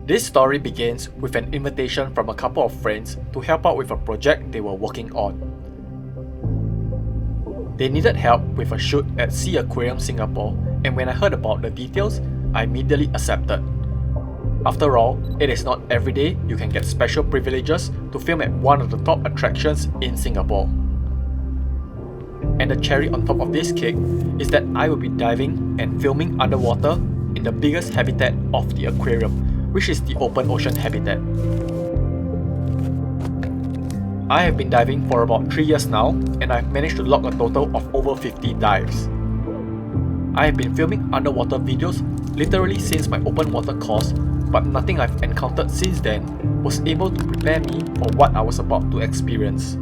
This story begins with an invitation from a couple of friends to help out with a project they were working on. They needed help with a shoot at S.E.A Aquarium Singapore, and when I heard about the details, I immediately accepted. After all, it is not every day you can get special privileges to film at one of the top attractions in Singapore. And the cherry on top of this cake is that I will be diving and filming underwater in the biggest habitat of the aquarium, which is the open ocean habitat. I have been diving for about 3 years now, and I've managed to log a total of over 50 dives. I have been filming underwater videos literally since my open water course, but nothing I've encountered since then was able to prepare me for what I was about to experience.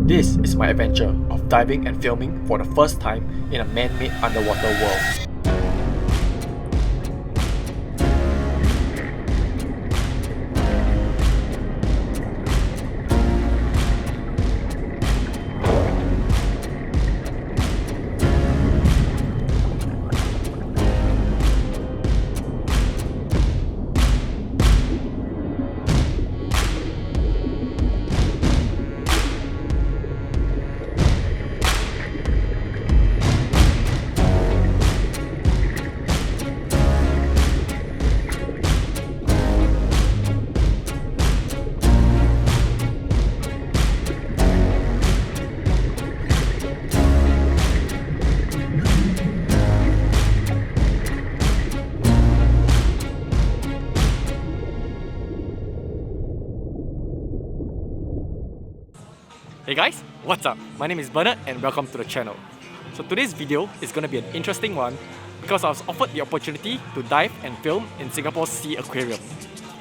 This is my adventure of diving and filming for the first time in a man-made underwater world. Hey guys, what's up? My name is Bernard and welcome to the channel. So today's video is going to be an interesting one because I was offered the opportunity to dive and film in Singapore's S.E.A Aquarium.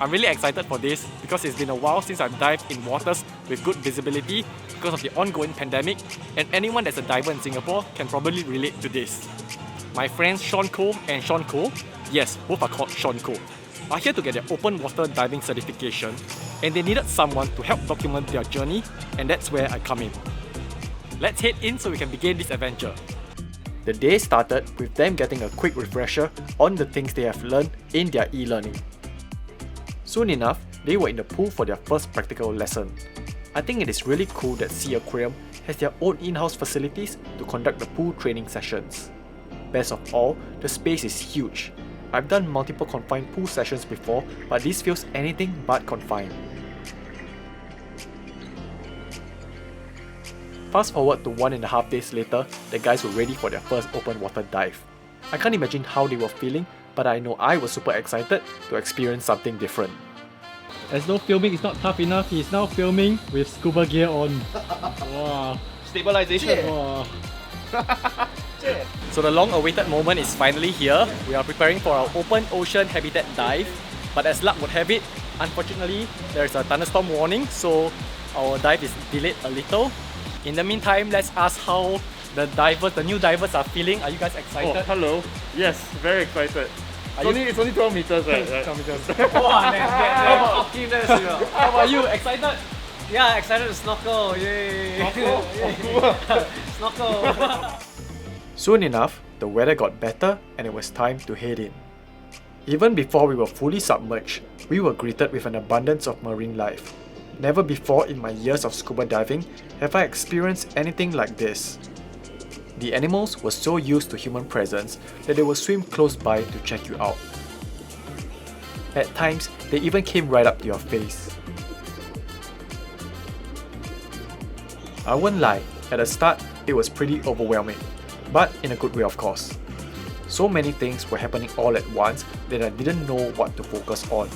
I'm really excited for this because it's been a while since I've dived in waters with good visibility because of the ongoing pandemic, and anyone that's a diver in Singapore can probably relate to this. My friends Sean Koh and Sean Koh, yes, both are called Sean Koh, are here to get their open water diving certification, and they needed someone to help document their journey, and that's where I come in. Let's head in so we can begin this adventure. The day started with them getting a quick refresher on the things they have learned in their e-learning. Soon enough, they were in the pool for their first practical lesson. I think it is really cool that S.E.A Aquarium has their own in-house facilities to conduct the pool training sessions. Best of all, the space is huge. I've done multiple confined pool sessions before, but this feels anything but confined. Fast forward to 1.5 days later, the guys were ready for their first open water dive. I can't imagine how they were feeling, but I know I was super excited to experience something different. As though filming is not tough enough, he's now filming with scuba gear on. Wow. Stabilization. Wow. So the long-awaited moment is finally here. We are preparing for our open ocean habitat dive, but as luck would have it, unfortunately there is a thunderstorm warning, so our dive is delayed a little. In the meantime, let's ask how the new divers are feeling. Are you guys excited? Oh, hello. Yes, very excited. It's only 12 meters, right? 12 meters. Wow, How about you? Excited? Yeah, excited to snorkel. Yay! Snorkel? Snorkel! Soon enough, the weather got better and it was time to head in. Even before we were fully submerged, we were greeted with an abundance of marine life. Never before in my years of scuba diving have I experienced anything like this. The animals were so used to human presence that they would swim close by to check you out. At times, they even came right up to your face. I won't lie, at the start, it was pretty overwhelming, but in a good way of course. So many things were happening all at once that I didn't know what to focus on.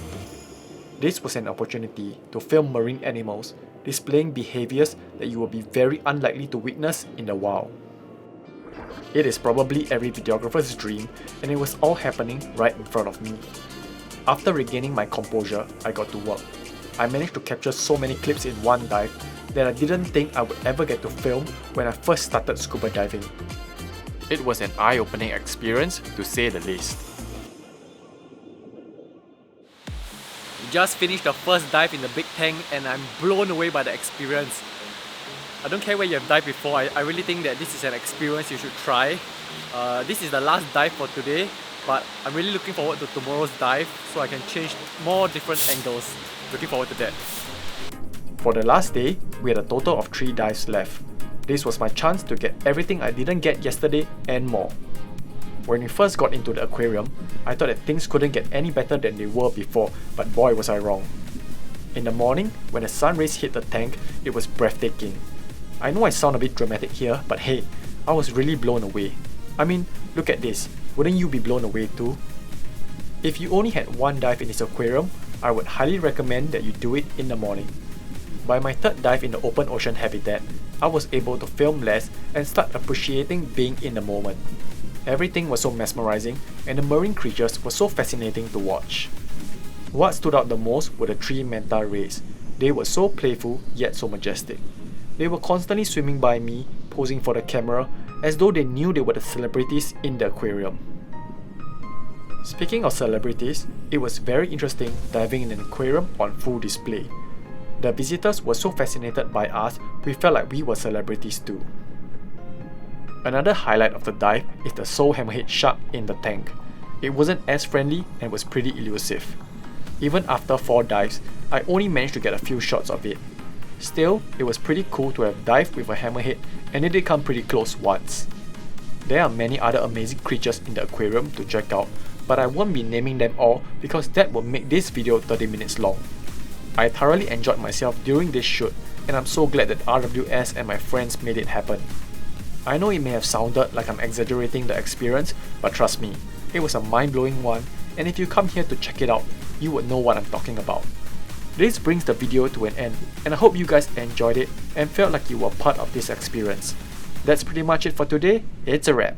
This was an opportunity to film marine animals displaying behaviors that you will be very unlikely to witness in the wild. It is probably every videographer's dream, and it was all happening right in front of me. After regaining my composure, I got to work. I managed to capture so many clips in one dive that I didn't think I would ever get to film when I first started scuba diving. It was an eye-opening experience to say the least. We just finished the first dive in the big tank and I'm blown away by the experience. I don't care where you have dived before, I really think that this is an experience you should try. This is the last dive for today, but I'm really looking forward to tomorrow's dive so I can change more different angles. Looking forward to that. For the last day, we had a total of 3 dives left. This was my chance to get everything I didn't get yesterday and more. When we first got into the aquarium, I thought that things couldn't get any better than they were before, but boy was I wrong. In the morning, when the sun rays hit the tank, it was breathtaking. I know I sound a bit dramatic here, but hey, I was really blown away. I mean, look at this, wouldn't you be blown away too? If you only had one dive in this aquarium, I would highly recommend that you do it in the morning. By my third dive in the open ocean habitat, I was able to film less and start appreciating being in the moment. Everything was so mesmerizing and the marine creatures were so fascinating to watch. What stood out the most were the 3 manta rays. They were so playful yet so majestic. They were constantly swimming by me, posing for the camera, as though they knew they were the celebrities in the aquarium. Speaking of celebrities, it was very interesting diving in an aquarium on full display. The visitors were so fascinated by us, we felt like we were celebrities too. Another highlight of the dive is the sole hammerhead shark in the tank. It wasn't as friendly and was pretty elusive. Even after 4 dives, I only managed to get a few shots of it. Still, it was pretty cool to have dived with a hammerhead and it did come pretty close once. There are many other amazing creatures in the aquarium to check out, but I won't be naming them all because that would make this video 30 minutes long. I thoroughly enjoyed myself during this shoot and I'm so glad that RWS and my friends made it happen. I know it may have sounded like I'm exaggerating the experience, but trust me, it was a mind-blowing one, and if you come here to check it out, you would know what I'm talking about. This brings the video to an end, and I hope you guys enjoyed it and felt like you were part of this experience. That's pretty much it for today. It's a wrap.